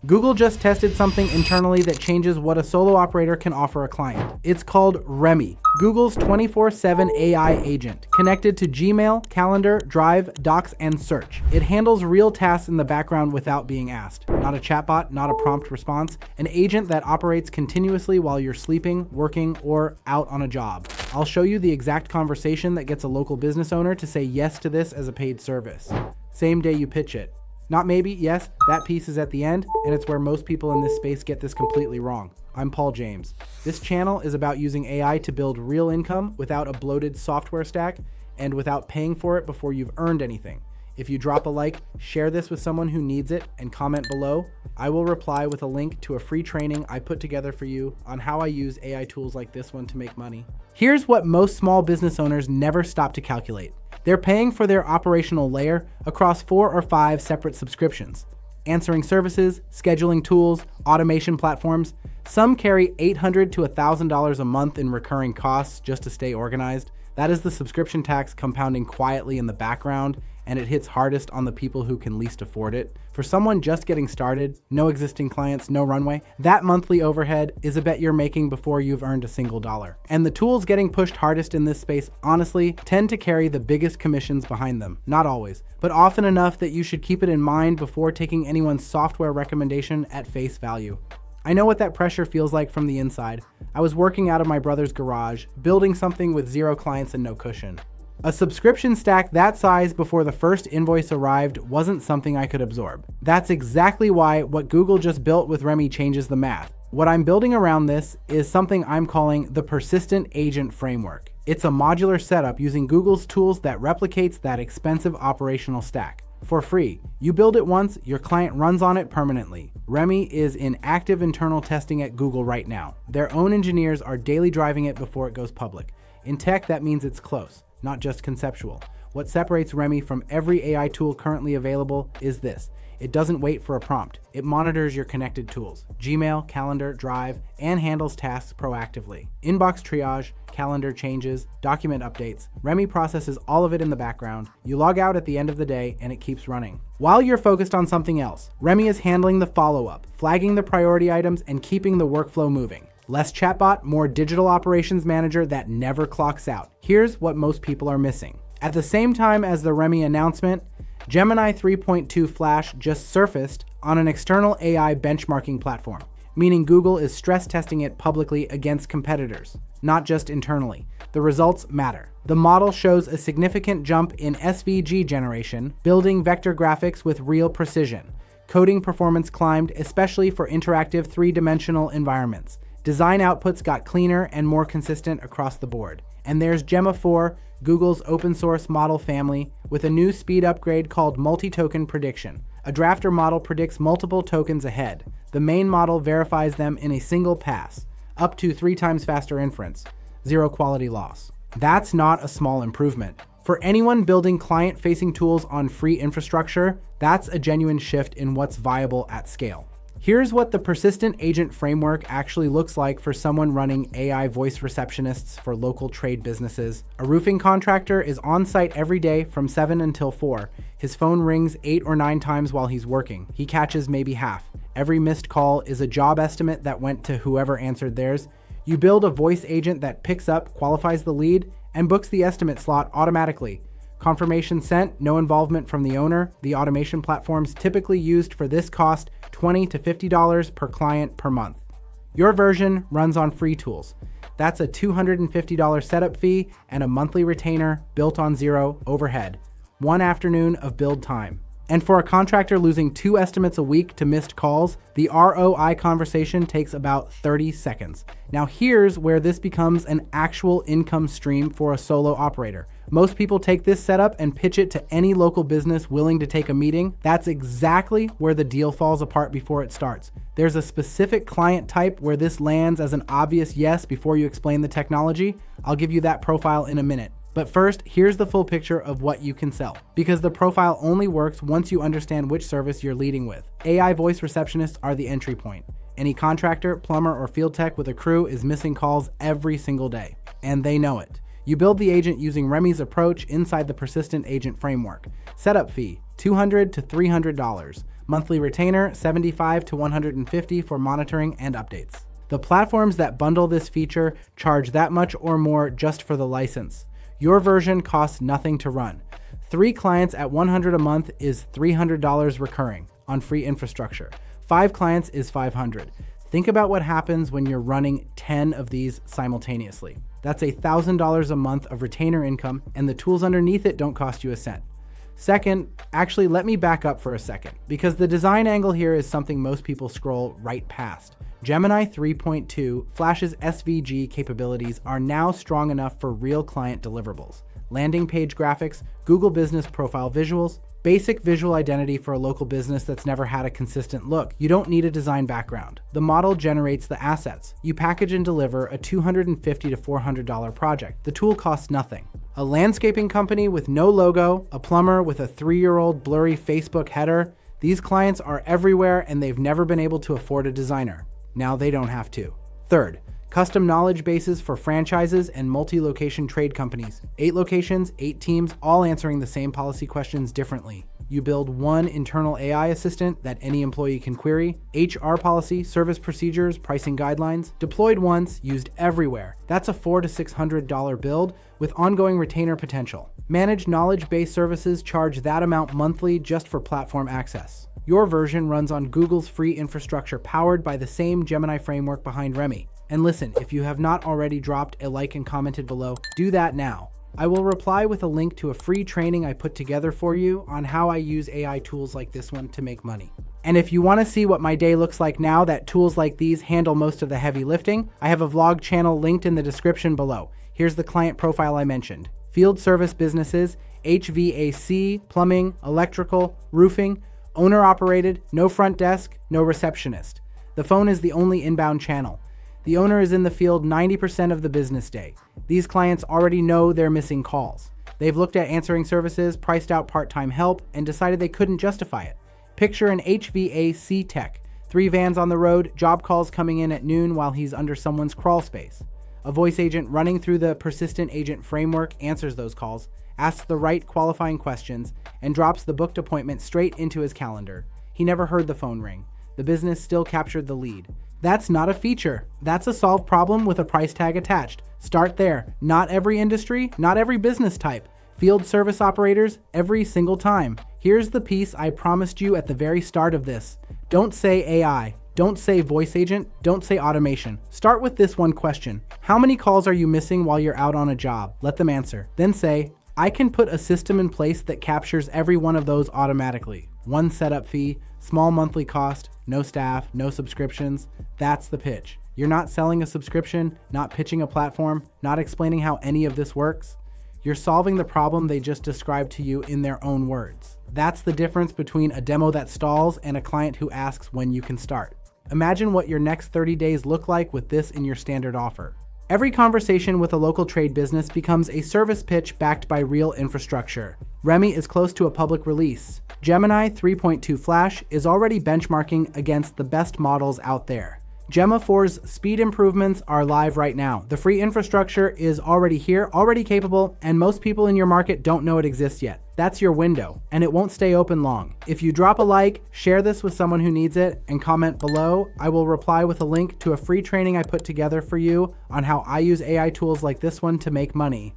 Google just tested something internally that changes what a solo operator can offer a client. It's called Remy, Google's 24/7 AI agent, connected to Gmail, Calendar, Drive, Docs, and Search. It handles real tasks in the background without being asked. Not a chatbot, not a prompt response, an agent that operates continuously while you're sleeping, working, or out on a job. I'll show you the exact conversation that gets a local business owner to say yes to this as a paid service. Same day you pitch it. Not maybe, yes, that piece is at the end, and it's where most people in this space get this completely wrong. I'm Paul James. This channel is about using AI to build real income without a bloated software stack and without paying for it before you've earned anything. If you drop a like, share this with someone who needs it, and comment below, I will reply with a link to a free training I put together for you on how I use AI tools like this one to make money. Here's what most small business owners never stop to calculate. They're paying for their operational layer across 4 or 5 separate subscriptions. Answering services, scheduling tools, automation platforms. Some carry $800 to $1,000 a month in recurring costs just to stay organized. That is the subscription tax compounding quietly in the background, and it hits hardest on the people who can least afford it. For someone just getting started, no existing clients, no runway, that monthly overhead is a bet you're making before you've earned a single dollar. And the tools getting pushed hardest in this space, honestly, tend to carry the biggest commissions behind them. Not always, but often enough that you should keep it in mind before taking anyone's software recommendation at face value. I know what that pressure feels like from the inside. I was working out of my brother's garage, building something with 0 clients and no cushion. A subscription stack that size before the first invoice arrived wasn't something I could absorb. That's exactly why what Google just built with Remy changes the math. What I'm building around this is something I'm calling the Persistent Agent Framework. It's a modular setup using Google's tools that replicates that expensive operational stack. For free. You build it once, your client runs on it permanently. Remy is in active internal testing at Google right now. Their own engineers are daily driving it before it goes public. In tech, that means it's close, not just conceptual. What separates Remy from every AI tool currently available is this. It doesn't wait for a prompt. It monitors your connected tools, Gmail, Calendar, Drive, and handles tasks proactively. Inbox triage, calendar changes, document updates. Remy processes all of it in the background. You log out at the end of the day and it keeps running. While you're focused on something else, Remy is handling the follow-up, flagging the priority items, and keeping the workflow moving. Less chatbot, more digital operations manager that never clocks out. Here's what most people are missing. At the same time as the Remy announcement, Gemini 3.2 Flash just surfaced on an external AI benchmarking platform, meaning Google is stress testing it publicly against competitors, not just internally. The results matter. The model shows a significant jump in SVG generation, building vector graphics with real precision. Coding performance climbed, especially for interactive 3-dimensional environments. Design outputs got cleaner and more consistent across the board. And there's Gemma 4, Google's open source model family, with a new speed upgrade called multi-token prediction. A drafter model predicts multiple tokens ahead. The main model verifies them in a single pass, up to 3 times faster inference, 0 quality loss. That's not a small improvement. For anyone building client-facing tools on free infrastructure, that's a genuine shift in what's viable at scale. Here's what the Persistent Agent Framework actually looks like for someone running AI voice receptionists for local trade businesses. A roofing contractor is on site every day from 7 until 4. His phone rings 8 or 9 times while he's working. He catches maybe half. Every missed call is a job estimate that went to whoever answered theirs. You build a voice agent that picks up, qualifies the lead, and books the estimate slot automatically. Confirmation sent, no involvement from the owner. The automation platforms typically used for this cost $20 to $50 per client per month. Your version runs on free tools. That's a $250 setup fee and a monthly retainer built on 0 overhead. 1 afternoon of build time. And for a contractor losing 2 estimates a week to missed calls, the ROI conversation takes about 30 seconds. Now here's where this becomes an actual income stream for a solo operator. Most people take this setup and pitch it to any local business willing to take a meeting. That's exactly where the deal falls apart before it starts. There's a specific client type where this lands as an obvious yes before you explain the technology. I'll give you that profile in a minute. But first, here's the full picture of what you can sell, because the profile only works once you understand which service you're leading with. AI voice receptionists are the entry point. Any contractor, plumber, or field tech with a crew is missing calls every single day, and they know it. You build the agent using Remy's approach inside the Persistent Agent Framework. Setup fee, $200 to $300. Monthly retainer, $75 to $150 for monitoring and updates. The platforms that bundle this feature charge that much or more just for the license. Your version costs nothing to run. 3 clients at $100 a month is $300 recurring on free infrastructure. 5 clients is $500. Think about what happens when you're running 10 of these simultaneously. That's $1,000 a month of retainer income, and the tools underneath it don't cost you a cent. Second, actually let me back up for a second, because the design angle here is something most people scroll right past. Gemini 3.2 Flash's SVG capabilities are now strong enough for real client deliverables. Landing page graphics, Google Business Profile visuals, basic visual identity for a local business that's never had a consistent look. You don't need a design background. The model generates the assets. You package and deliver a $250 to $400 project. The tool costs nothing. A landscaping company with no logo, a plumber with a 3-year-old blurry Facebook header. These clients are everywhere and they've never been able to afford a designer. Now they don't have to. Third, custom knowledge bases for franchises and multi-location trade companies. 8 locations, 8 teams, all answering the same policy questions differently. You build one internal AI assistant that any employee can query, HR policy, service procedures, pricing guidelines, deployed once, used everywhere. That's a $400 to $600 build with ongoing retainer potential. Managed knowledge-based services charge that amount monthly just for platform access. Your version runs on Google's free infrastructure powered by the same Gemini framework behind Remy. And listen, if you have not already dropped a like and commented below, do that now. I will reply with a link to a free training I put together for you on how I use AI tools like this one to make money. And if you want to see what my day looks like now that tools like these handle most of the heavy lifting, I have a vlog channel linked in the description below. Here's the client profile I mentioned. Field service businesses, HVAC, plumbing, electrical, roofing, owner-operated, no front desk, no receptionist. The phone is the only inbound channel. The owner is in the field 90% of the business day. These clients already know they're missing calls. They've looked at answering services, priced out part-time help, and decided they couldn't justify it. Picture an HVAC tech. 3 vans on the road, job calls coming in at noon while he's under someone's crawl space. A voice agent running through the persistent agent framework answers those calls, asks the right qualifying questions, and drops the booked appointment straight into his calendar. He never heard the phone ring. The business still captured the lead. That's not a feature. That's a solved problem with a price tag attached. Start there. Not every industry, not every business type. Field service operators, every single time. Here's the piece I promised you at the very start of this. Don't say AI. Don't say voice agent. Don't say automation. Start with this one question. How many calls are you missing while you're out on a job? Let them answer. Then say, I can put a system in place that captures every one of those automatically. One setup fee, small monthly cost, no staff, no subscriptions. That's the pitch. You're not selling a subscription, not pitching a platform, not explaining how any of this works. You're solving the problem they just described to you in their own words. That's the difference between a demo that stalls and a client who asks when you can start. Imagine what your next 30 days look like with this in your standard offer. Every conversation with a local trade business becomes a service pitch backed by real infrastructure. Remy is close to a public release. Gemini 3.2 Flash is already benchmarking against the best models out there. Gemma 4's speed improvements are live right now. The free infrastructure is already here, already capable, and most people in your market don't know it exists yet. That's your window, and it won't stay open long. If you drop a like, share this with someone who needs it, and comment below, I will reply with a link to a free training I put together for you on how I use AI tools like this one to make money.